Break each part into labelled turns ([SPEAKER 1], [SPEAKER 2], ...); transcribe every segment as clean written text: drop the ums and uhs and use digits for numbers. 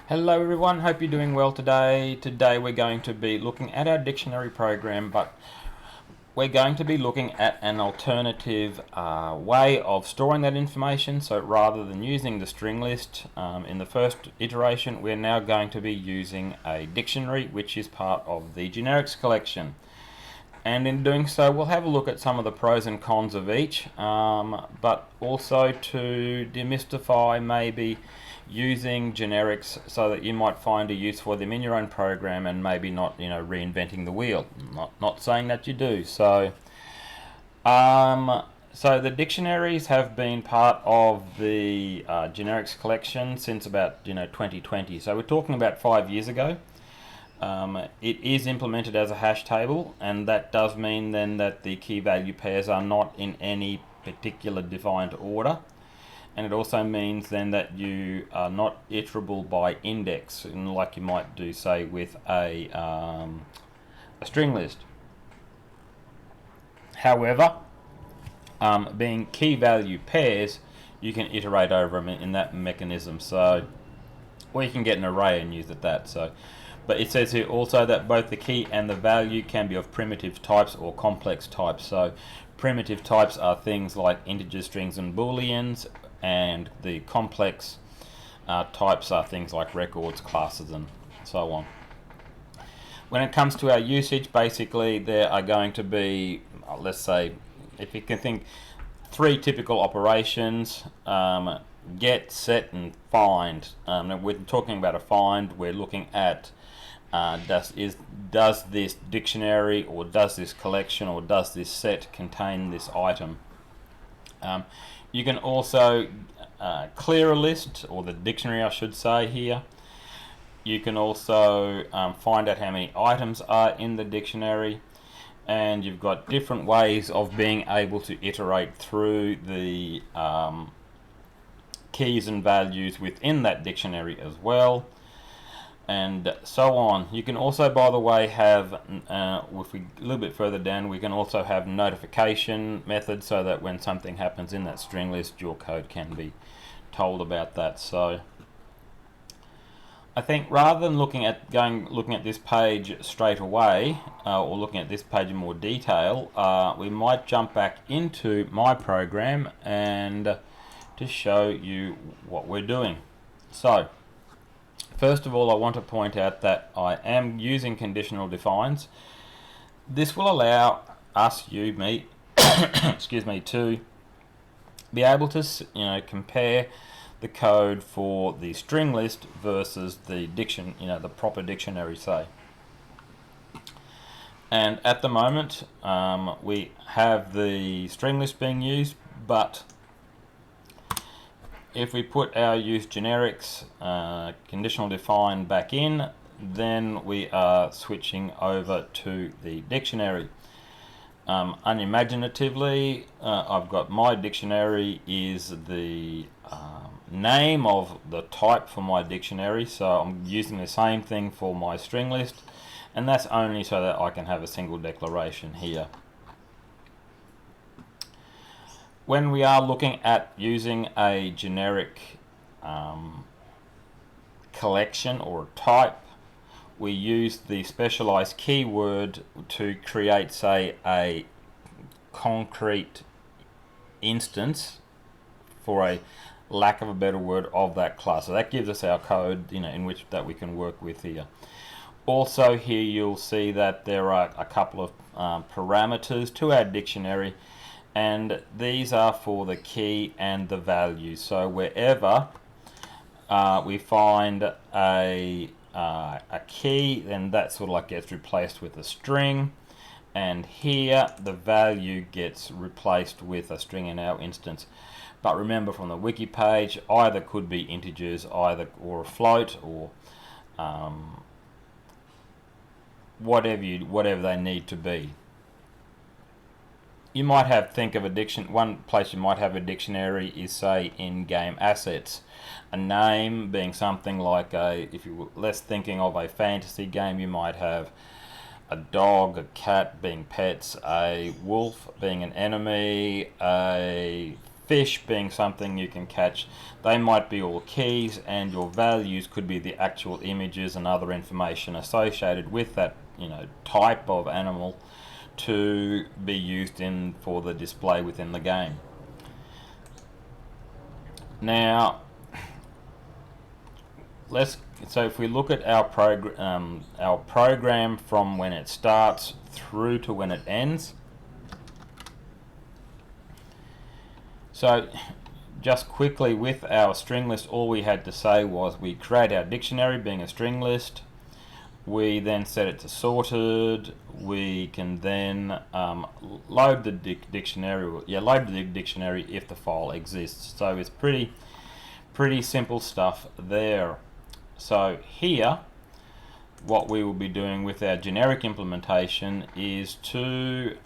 [SPEAKER 1] Hello everyone, hope you're doing well today. Today we're going to be looking at our dictionary program, but we're going to be looking at an alternative way of storing that information. So rather than using the string list in the first iteration, we're now going to be using a dictionary, which is part of the generics collection. And in doing so, we'll have a look at some of the pros and cons of each, but also to demystify maybe using generics so that you might find a use for them in your own program and maybe not, reinventing the wheel. Not saying that you do. So the dictionaries have been part of the generics collection since about 2020. So we're talking about 5 years ago. It is implemented as a hash table, and that does mean then that the key value pairs are not in any particular defined order, and it also means then that you are not iterable by index, like you might do, say, with a string list. However, being key value pairs, you can iterate over them in that mechanism. So, or you can get an array and use it that. So, but it says here also that both the key and the value can be of primitive types or complex types. So primitive types are things like integers, strings and booleans, and the complex types are things like records, classes and so on. When it comes to our usage, basically there are going to be, let's say, if you can think, 3 typical operations: get, set and find. Now we're talking about a find. We're looking at does this dictionary or does this collection or does this set contain this item. You can also clear a list, or the dictionary I should say here. You can also find out how many items are in the dictionary, and you've got different ways of being able to iterate through the keys and values within that dictionary as well, and so on. You can also, by the way, have, if we a little bit further down, we can also have notification methods, so that when something happens in that string list, your code can be told about that. So I think rather than looking at this page straight away, or looking at this page in more detail, we might jump back into my program and to show you what we're doing. So first of all, I want to point out that I am using conditional defines. This will allow us, me, excuse me, to be able to compare the code for the string list versus the the proper dictionary, say. And at the moment, we have the string list being used, but if we put our use generics conditional define back in, then we are switching over to the dictionary. Unimaginatively, I've got my dictionary is the name of the type for my dictionary, so I'm using the same thing for my string list, and that's only so that I can have a single declaration here. When we are looking at using a generic collection or type, we use the specialized keyword to create, say, a concrete instance, for a lack of a better word, of that class. So that gives us our code, in which that we can work with here. Also here you'll see that there are a couple of parameters to our dictionary, and these are for the key and the value. So wherever we find a key, then that sort of like gets replaced with a string, and here the value gets replaced with a string in our instance. But remember, from the wiki page, either could be integers, or a float, or whatever they need to be. You might think of one place you might have a dictionary is, say, in-game assets. A name being something like if you were less thinking of a fantasy game, you might have a dog, a cat being pets, a wolf being an enemy, a fish being something you can catch, they might be all keys, and your values could be the actual images and other information associated with that, you know, type of animal to be used in for the display within the game. Now, so if we look at our program from when it starts through to when it ends. So just quickly, with our string list, all we had to say was we create our dictionary being a string list. We then set it to sorted. We can then load the dictionary. Load the dictionary if the file exists. So it's pretty simple stuff there. So here, what we will be doing with our generic implementation is to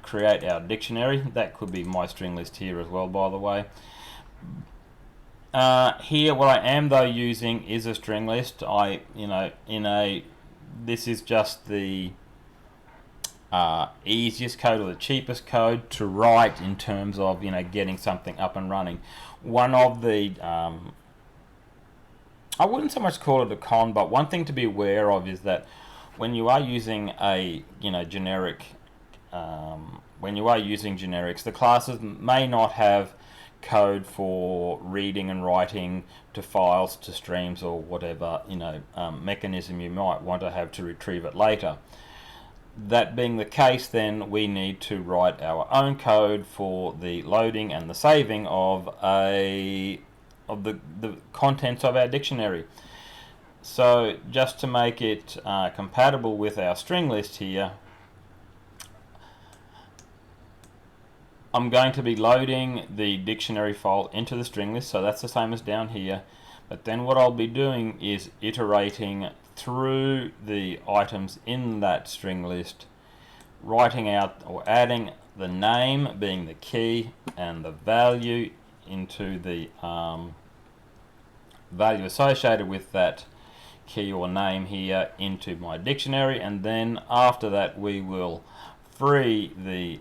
[SPEAKER 1] create our dictionary. That could be my string list here as well, by the way. Here, what I am though using is a string list. This is just the easiest code or the cheapest code to write in terms of, you know, getting something up and running. One of the I wouldn't so much call it a con, but one thing to be aware of is that when you are using a, you know, generic, when you are using generics, the classes may not have code for reading and writing to files, to streams, or whatever, you know, mechanism you might want to have to retrieve it later. That being the case, then we need to write our own code for the loading and the saving of the contents of our dictionary. So just to make it compatible with our string list here, I'm going to be loading the dictionary file into the string list, so that's the same as down here. But then what I'll be doing is iterating through the items in that string list, writing out or adding the name being the key and the value into the value associated with that key or name here into my dictionary, and then after that we will free the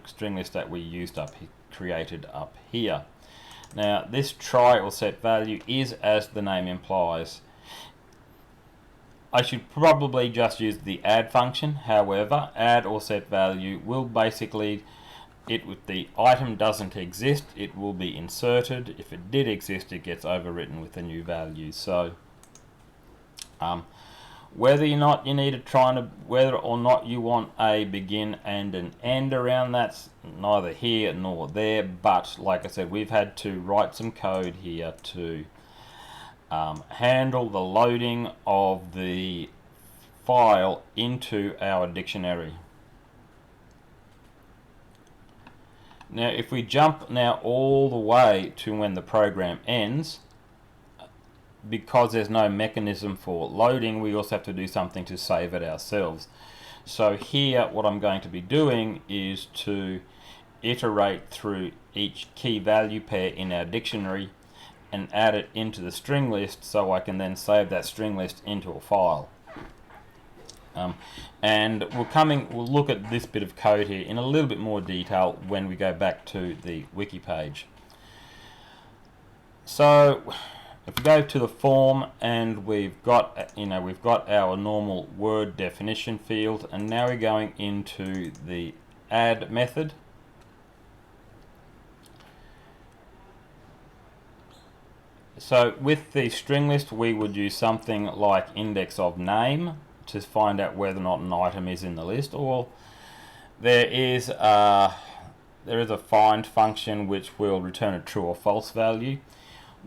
[SPEAKER 1] string list that we used created up here. Now this try or set value is as the name implies. I should probably just use the add function. However, add or set value will basically, if the item doesn't exist, it will be inserted. If it did exist, it gets overwritten with a new value. So whether or not you need whether or not you want a begin and an end around, that's neither here nor there. But like I said, we've had to write some code here to handle the loading of the file into our dictionary. Now if we jump now all the way to when the program ends, because there's no mechanism for loading, we also have to do something to save it ourselves. So here what I'm going to be doing is to iterate through each key value pair in our dictionary and add it into the string list, so I can then save that string list into a file. And we'll look at this bit of code here in a little bit more detail when we go back to the wiki page. So if we go to the form, and we've got our normal word definition field, and now we're going into the add method. So with the string list, we would use something like index of name to find out whether or not an item is in the list, or there is a find function which will return a true or false value.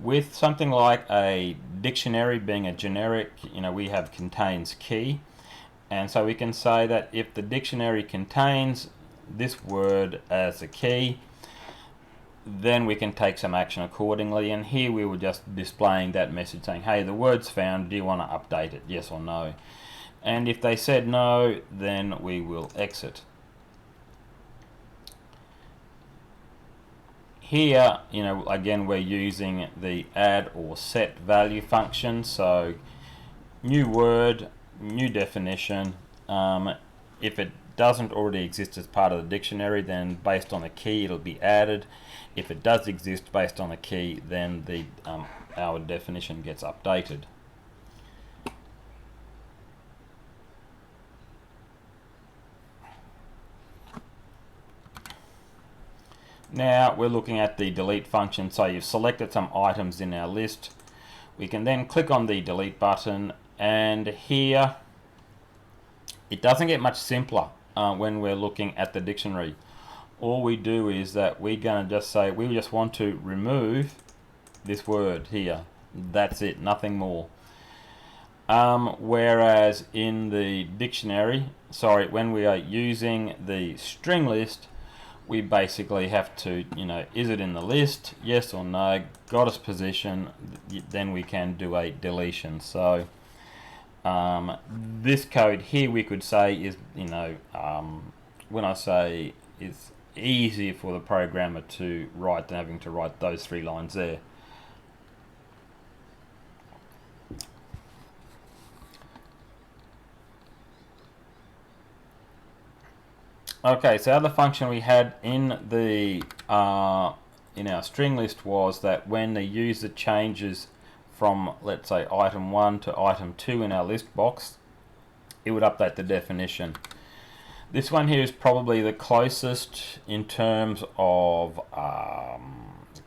[SPEAKER 1] With something like a dictionary being a generic, we have contains key, and so we can say that if the dictionary contains this word as a key, then we can take some action accordingly. And here we were just displaying that message saying, hey, the word's found, do you want to update it, yes or no? And if they said no, then we will exit. Here, again, we're using the add or set value function. So new word, new definition. If it doesn't already exist as part of the dictionary, then based on the key it'll be added. If it does exist based on the key, then our definition gets updated. Now we're looking at the delete function. So you've selected some items in our list. We can then click on the delete button, and here it doesn't get much simpler when we're looking at the dictionary. All we do is that we're going to just say we just want to remove this word here. That's it, nothing more. Whereas in the dictionary, when we are using the string list, we basically have to, is it in the list? Yes or no? Got its position? Then we can do a deletion. So this code here, we could say is, when I say it's easier for the programmer to write than having to write those 3 lines there. Okay, so the other function we had in our string list was that when the user changes from, let's say, item 1 to item 2 in our list box, it would update the definition. This one here is probably the closest in terms of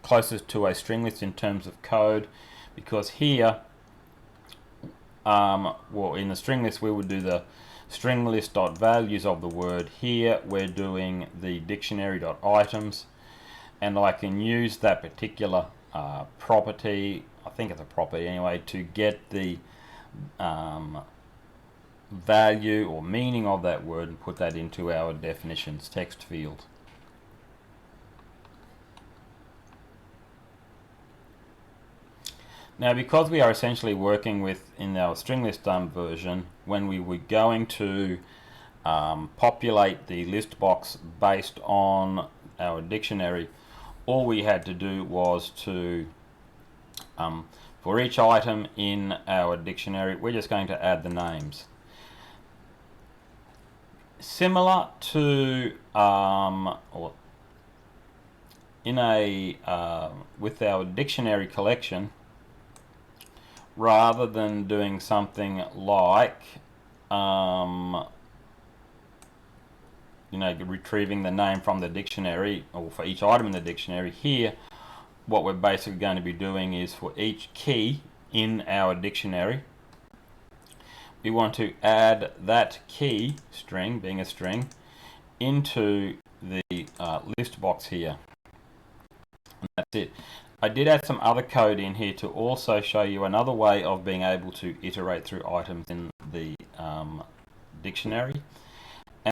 [SPEAKER 1] closest to a string list in terms of code, because here, in the string list we would do the string list.values of the word. Here we're doing the dictionary.items, and I can use that particular property, I think it's a property anyway, to get the value or meaning of that word and put that into our definitions text field. Now, because we are essentially working with, in our string list version, when we were going to populate the list box based on our dictionary, all we had to do was to, for each item in our dictionary, we're just going to add the names. Similar to, with our dictionary collection, rather than doing something like retrieving the name from the dictionary, or for each item in the dictionary, here what we're basically going to be doing is for each key in our dictionary, we want to add that key string, being a string, into the list box here, and that's it. I did add some other code in here to also show you another way of being able to iterate through items in the dictionary.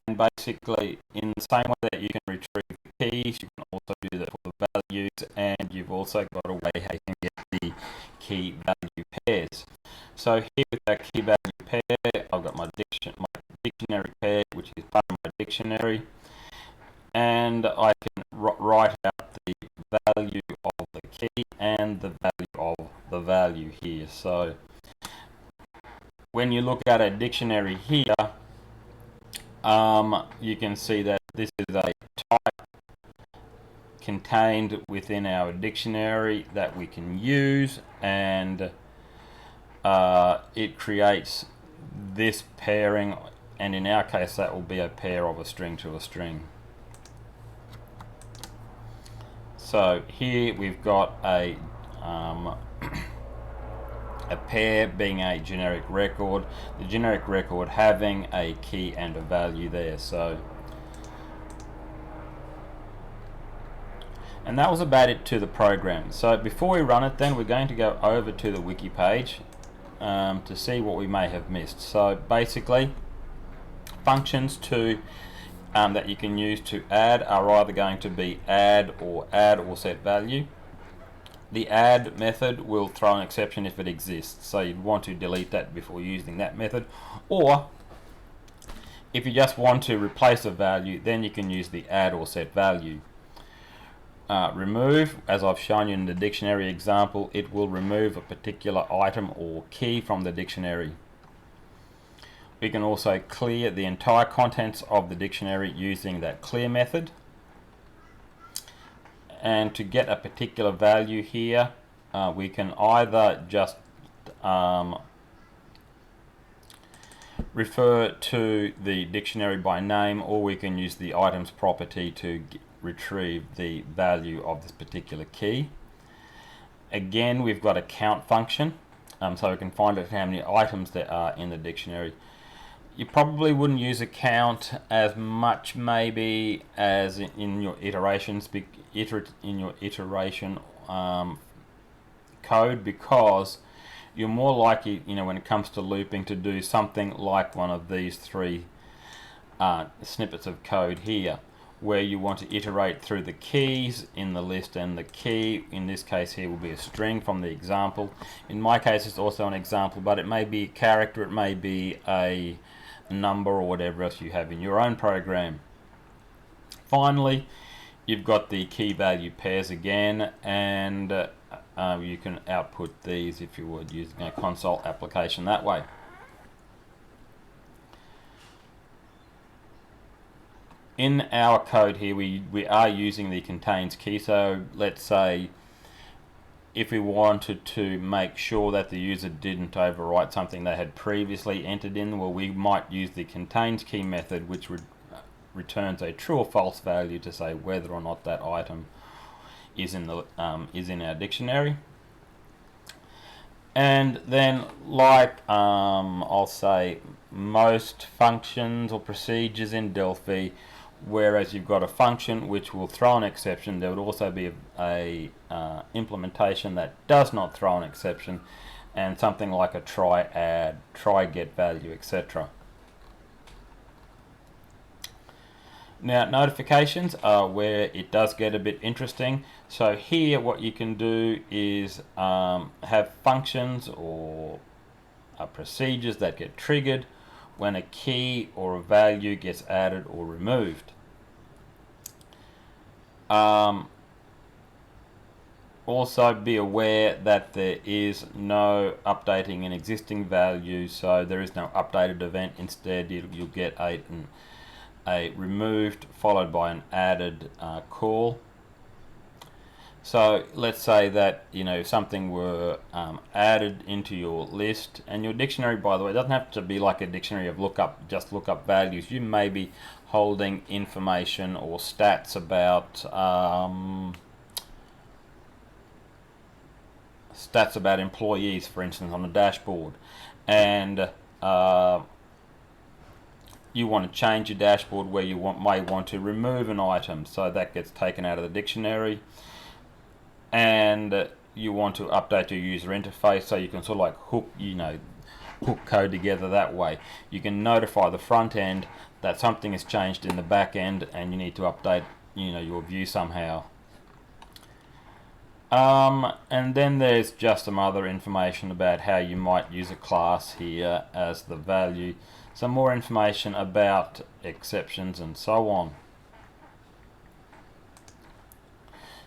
[SPEAKER 1] And basically, in the same way that you can retrieve the keys, you can also do that for the values, and you've also got a way how you can get the key value pairs. So here with our key value pair, I've got my dictionary pair, which is part of my dictionary, and I can write out the value of the key and the value of the value here. So when you look at a dictionary here, you can see that this is a type contained within our dictionary that we can use, and it creates this pairing, and in our case that will be a pair of a string to a string. So here we've got a pair being a generic record, the generic record having a key and a value there. So, and that was about it to the program. So before we run it, then we're going to go over to the wiki page to see what we may have missed. So basically, functions that you can use to add are either going to be add or set value. The add method will throw an exception if it exists, so you'd want to delete that before using that method. Or if you just want to replace a value, then you can use the add or set value. Remove, as I've shown you in the dictionary example, it will remove a particular item or key from the dictionary. We can also clear the entire contents of the dictionary using that clear method. And to get a particular value here, we can either just refer to the dictionary by name, or we can use the items property to retrieve the value of this particular key. Again, we've got a count function, so we can find out how many items there are in the dictionary. You probably wouldn't use a count as much maybe as in your iterations, in your iteration code, because you're more likely, when it comes to looping, to do something like one of these three snippets of code here, where you want to iterate through the keys in the list, and the key in this case here will be a string from the example. In my case it's also an example, but it may be a character, it may be a number, or whatever else you have in your own program. Finally, you've got the key value pairs again, and you can output these if you would using a console application that way. In our code here, we are using the contains key. So let's say if we wanted to make sure that the user didn't overwrite something they had previously entered in, well, we might use the contains key method, which returns a true or false value to say whether or not that item is in our dictionary. And then, like I'll say most functions or procedures in Delphi, whereas you've got a function which will throw an exception, there would also be a implementation that does not throw an exception, and something like a try add, try get value, etc. Now, notifications are where it does get a bit interesting. So here what you can do is have functions or procedures that get triggered when a key or a value gets added or removed. Also be aware that there is no updating an existing value, so there is no updated event. Instead, you'll get a removed followed by an added call. So let's say that something were added into your list, and your dictionary, by the way, doesn't have to be like a dictionary of just look up values. You may be holding information or stats about employees, for instance, on a dashboard, and you want to change your dashboard where you may want to remove an item, so that gets taken out of the dictionary. And you want to update your user interface, so you can sort of like hook code together that way. You can notify the front end that something has changed in the back end, and you need to update your view somehow. And then there's just some other information about how you might use a class here as the value, some more information about exceptions and so on.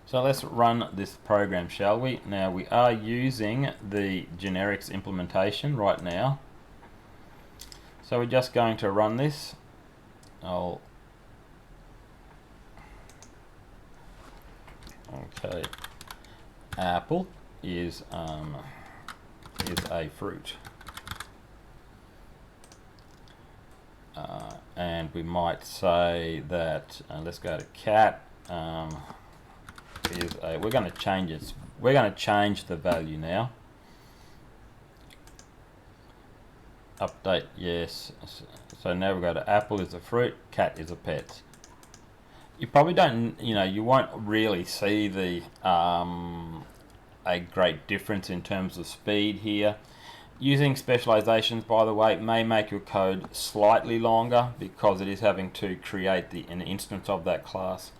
[SPEAKER 1] So let's run this program, shall we? Now we are using the generics implementation right now. So we're just going to run this. Okay. Apple is a fruit. And we might say that let's go to cat. We're going to change it. We're going to change the value now. Update, yes. So now we go to apple is a fruit, cat is a pet. You probably don't, you won't really see the a great difference in terms of speed here. Using specializations, by the way, may make your code slightly longer because it is having to create an instance of that class.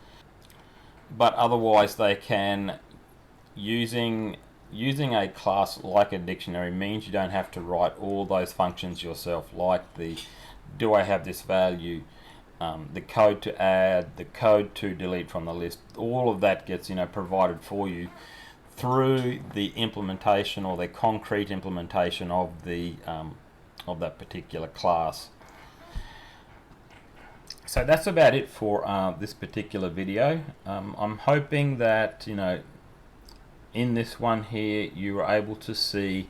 [SPEAKER 1] But otherwise, they can, using a class like a dictionary means you don't have to write all those functions yourself, like the do I have this value, the code to add, the code to delete from the list. All of that gets provided for you through the implementation or the concrete implementation of the of that particular class. So that's about it for this particular video. I'm hoping that, you know, in this one here you were able to see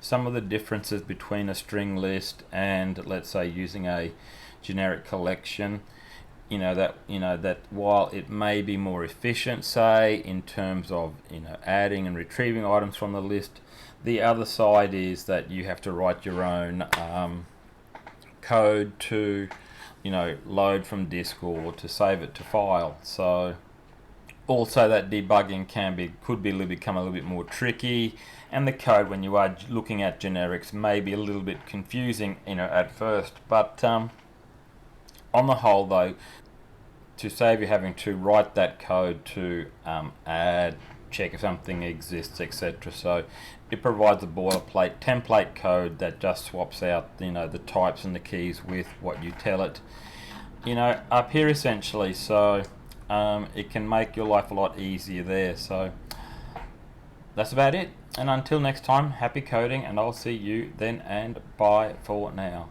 [SPEAKER 1] some of the differences between a string list and, let's say, using a generic collection. That while it may be more efficient, say, in terms of, you know, adding and retrieving items from the list, the other side is that you have to write your own code to, you know, load from disk or to save it to file. So also that debugging could become a little bit more tricky, and the code, when you are looking at generics, may be a little bit confusing, you know, at first. But on the whole, though, to save you having to write that code to add, check if something exists, etc. So it provides a boilerplate template code that just swaps out, you know, the types and the keys with what you tell it, you know, up here essentially. So it can make your life a lot easier there. So that's about it, and until next time, happy coding, and I'll see you then, and bye for now.